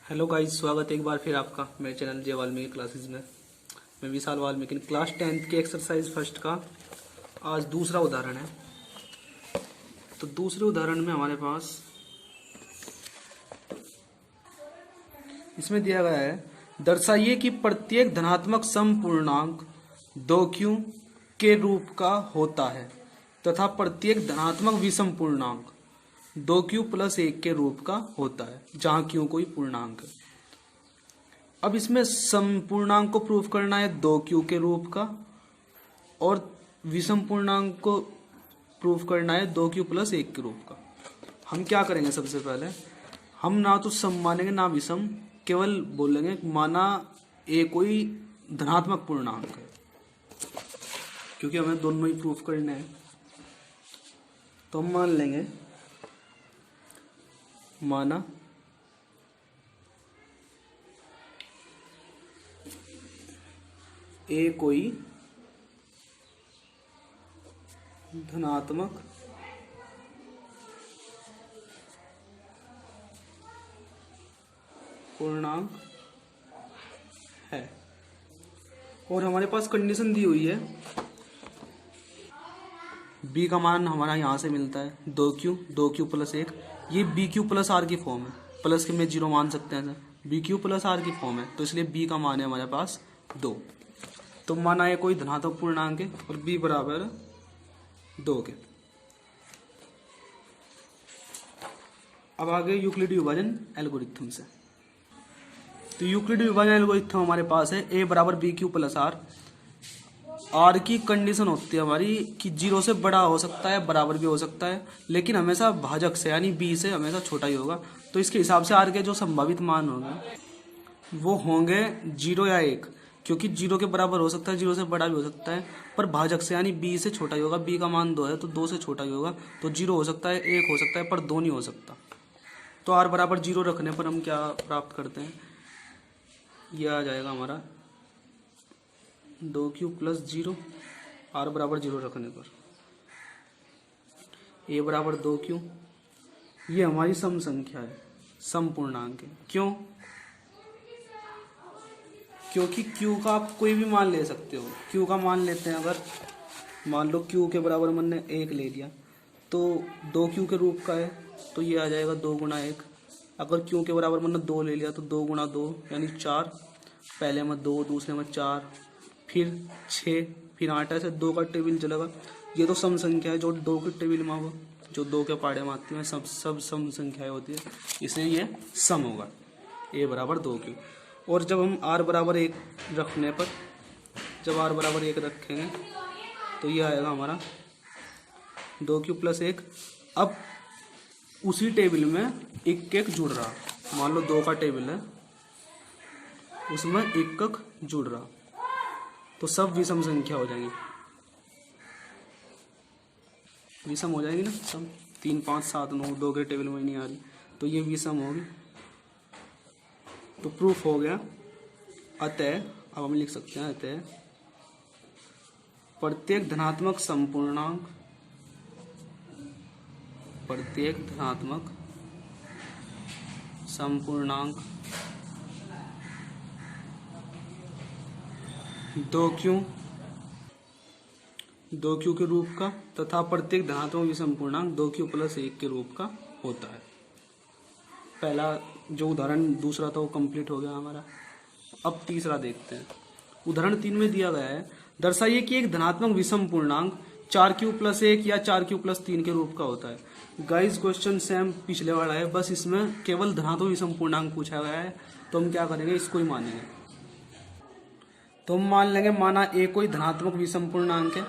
Hello guys, स्वागत है एक बार फिर आपका मेरे चैनल जे वाल्मीकि क्लासेस में। मैं विशाल वाल्मीकि, क्लास 10th के एक्सरसाइज फर्स्ट का आज दूसरा उदाहरण है। तो दूसरे उदाहरण में हमारे पास इसमें दिया गया है, दर्शाइए कि प्रत्येक धनात्मक समपूर्णांक 2q के रूप का होता है तथा प्रत्येक धनात्मक विषम पूर्णांक 2q + 1 के रूप का होता है, जहां q कोई पूर्णांक है। अब इसमें समपूर्णांक को प्रूफ करना है 2q के रूप का, और विषम पूर्णांक को प्रूफ करना है 2q + 1 के रूप का। हम क्या करेंगे, सबसे पहले हम ना तो सम मानेंगे ना विषम, केवल बोलेंगे माना a कोई धनात्मक पूर्णांक है, क्योंकि हमें दोनों ही प्रूफ करने हैं। तो हम मान लेंगे माना a कोई धनात्मक पूर्णांक है, और हमारे पास कंडीशन दी हुई है b का मान हमारा यहाँ से मिलता है 2q + 1। ये bq + r की फॉर्म है, प्लस के में 0 मान सकते हैं, bq + r की फॉर्म है, तो इसलिए b का मान है हमारे पास 2। तो माना है कोई धनात्मक पूर्णांक है और b बराबर 2 के। अब आगे यूक्लिडी विभाजन एल्गोरिथम से। तो यूक्लिडी विभाजन एल्गोरिथम हमारे पास है a बराबर bq + r। r की कंडीशन होती है हमारी कि 0 से बड़ा हो सकता है, बराबर भी हो सकता है, लेकिन हमेशा भाजक से यानी b से हमेशा छोटा ही होगा। तो इसके हिसाब से r के जो संभावित मान होंगे वो होंगे 0 या 1, क्योंकि 0 के बराबर हो सकता है, 0 से बड़ा भी हो सकता है, पर भाजक से यानी b से छोटा ही होगा। b का मान 2 है तो 2 से छोटा ही होगा, तो 0 हो सकता है, 1 हो सकता है, पर 2 नहीं हो सकता। तो r बराबर 0 रखने पर हम क्या प्राप्त करते हैं, यह आ जाएगा हमारा 2q + 0, r बराबर 0 रखने पर a बराबर 2q। ये हमारी सम संख्या है, सम पूर्णांक है। क्यों? क्योंकि q का आप कोई भी मान ले सकते हो। q का मान लेते हैं, अगर मान लो q के बराबर मैंने 1 ले लिया तो 2q के रूप का है, तो ये आ जाएगा 2 × 1। अगर q के बराबर मैंने 2 ले लिया तो 2 × 2 यानी 4, पहले में 2 दूसरे में 4 फिर 6 फिर 8, ऐसे 2 का टेबल चलेगा। ये तो सम संख्या है जो 2 के टेबल में होगा, जो 2 के पाड़े में आती है, सब सम संख्याएं होती है, इसलिए ये सम होगा a बराबर 2q। और जब हम r बराबर 1 रखने पर, जब r बराबर 1 रखेंगे तो ये आएगा हमारा 2q + 1। अब उसी टेबल में 1 जुड़ रहा, मान लो 2 का टेबल है, उसमें 1 जुड़ रहा, तो सब विषम संख्या हो जाएंगी, विषम हो जाएगी ना सब। 3 5 7 9 2 के टेबल में नहीं आ रही, तो ये विषम होगी। तो प्रूफ हो गया। अतः अब हम लिख सकते हैं, अतः प्रत्येक धनात्मक समपूर्णांक, प्रत्येक धनात्मक समपूर्णांक 2q के रूप का तथा प्रत्येक धनात्मक विषम पूर्णांक 2q + 1 के रूप का होता है। पहला जो उदाहरण दूसरा था वो कंप्लीट हो गया हमारा। अब तीसरा देखते हैं। उदाहरण 3 में दिया गया है, दर्शाइए कि एक धनात्मक विषम पूर्णांक 4q + 1 या 4q + 3 के रूप का होता है। गाइस, क्वेश्चन सेम पिछले वाला है, बस इसमें केवल धनात्मक विषम पूर्णांक पूछा गया है। तो हम क्या करेंगे, इसको ही मानेंगे। तो हम मान लेंगे माना a कोई धनात्मक विषम पूर्णांक है,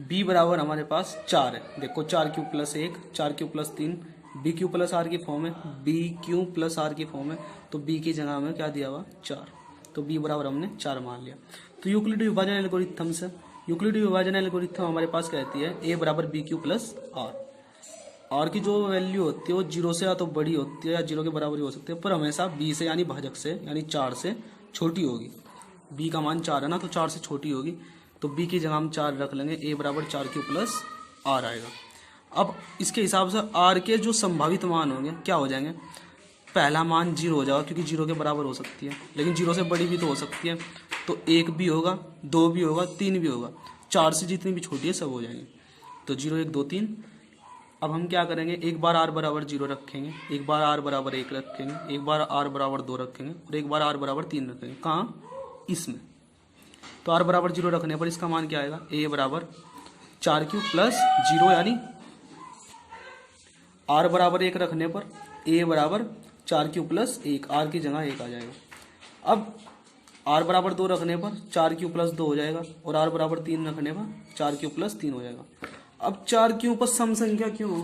b बराबर हमारे पास 4 है। देखो 4q + 1 4q + 3 bq + r की फॉर्म है, bq + r की फॉर्म है, तो b की जगह में क्या दिया हुआ 4, तो b बराबर हमने 4 मान लिया। तो यूक्लिडी विभाजन एल्गोरिथम से, यूक्लिडी विभाजन एल्गोरिथम हमारे पास कहती है a बराबर bq + r। r की जो वैल्यू होती है वो 0 से या तो बड़ी होती है या 0 के बराबर ही हो सकती है, पर हमेशा b से यानी भाजक से यानी 4 से छोटी होगी। b का मान 4 है ना, तो 4 से छोटी होगी, तो b की जगह हम 4 रख लेंगे, a बराबर 4q + r आएगा। अब इसके हिसाब से r के जो संभावित मान होंगे क्या हो जाएंगे, पहला मान 0 हो जाएगा क्योंकि 0 के बराबर हो सकती है, लेकिन 0 से बड़ी भी तो हो सकती है। तो 1 भी होगा, 2 भी होगा, 3 भी होगा, 4 से जितनी भी छोटी है सब हो जाएंगे। तो 0 1 2 3। अब हम क्या करेंगे, एक बार r बराबर 0 रखेंगे, एक बार r बराबर 1 रखेंगे, एक बार r बराबर 2 रखेंगे और एक बार r बराबर 3 रखेंगे। कहाँ? इसमें। तो r बराबर 0 रखने पर इसका मान क्या आएगा, a बराबर 4 प्लस 0, यानी r बराबर 1 रखने पर a बराबर 4 प्लस 1, r की जगह 1 आ जाएगा। अब r बराबर 2 रखने पर 4 प्लस 2 हो जाएगा और r बराबर 3 रखने पर 4 प्लस 3 हो जाएगा। अब 4 पर सम संख्या क्यों हो,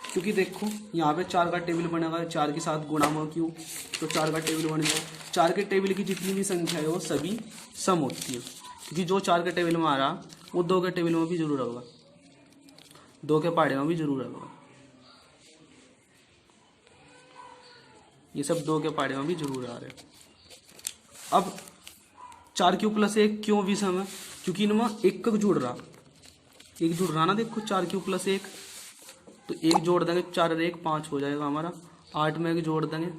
क्योंकि देखो यहाँ पे 4 का टेबल बनेगा, 4 के साथ गुणा हुआ क्यों, तो 4 का टेबल बन गया। 4 के टेबल की जितनी भी संख्या है वो सभी सम होती है, क्योंकि जो 4 के टेबल में आ रहा वो 2 के टेबल में भी जरूर होगा, 2 के पहाड़े में भी जरूर होगा, ये सब 2 के पहाड़े में भी जरूर आ रहे हैं। अब 4 प्लस 1 क्यों विषम है, क्योंकि इनमें एक जुड़ रहा, एक जुड़ रहा ना, देखो 4 प्लस 1, तो 1 जोड़ देंगे, 4 और 1 5 हो जाएगा हमारा, 8 में 1 जोड़ देंगे,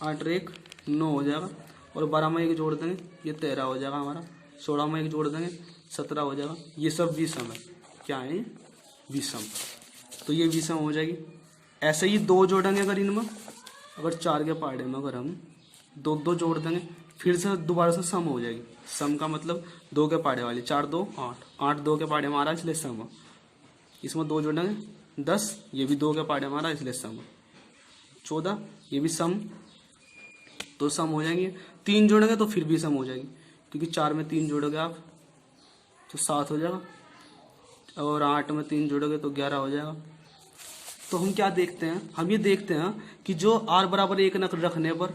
8 और 1 9 हो जाएगा, और 12 में 1 जोड़ देंगे, ये 13 हो जाएगा हमारा, 16 में 1 जोड़ देंगे, 17 हो जाएगा। ये सब विषम है, क्या है, विषम। तो ये विषम हो जाएगी। ऐसे ही 2 जोड़ेंगे अगर इनमें, अगर 4 के पहाड़े में अगर हम 2 जोड़ देंगे, फिर से दोबारा से सम हो जाएगी। सम का मतलब 2 के पहाड़े वाली, 4 2 8, 8 2 के पहाड़े में आ रहा है इसलिए सम है। इसमें 2 जोड़ेंगे 10, ये भी 2 के पहाड़े में आ रहा है इसलिए सम है। 14, ये भी सम, तो सम हो जाएंगे। 3 जोड़ेंगे तो फिर भी सम हो जाएगी, क्योंकि 4 में 3 जोड़ोगे आप तो 7 हो जाएगा, और 8 में 3 जोड़ोगे तो 11 हो जाएगा। तो हम क्या देखते हैं, हम ये देखते हैं कि जो r बराबर 1 रखने पर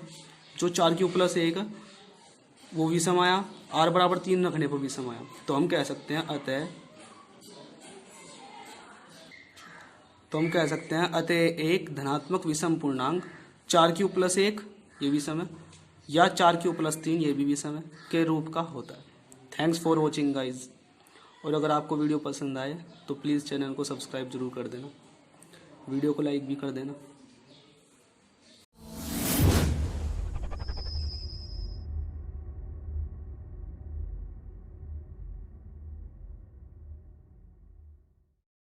जो 4 प्लस 1 वो विषम आया, r बराबर 3 रखने पर विषम आया। तो हम कह सकते हैं अतः एक धनात्मक विषम पूर्णांक 4 प्लस 1 ये विषम है, या 4 प्लस 3 ये भी विषम है के रूप का होता है। Thanks for watching guys. और अगर आपको वीडियो पसंद आए तो प्लीज़ चैनल को सब्सक्राइब जरूर कर देना, वीडियो को लाइक भी कर देना।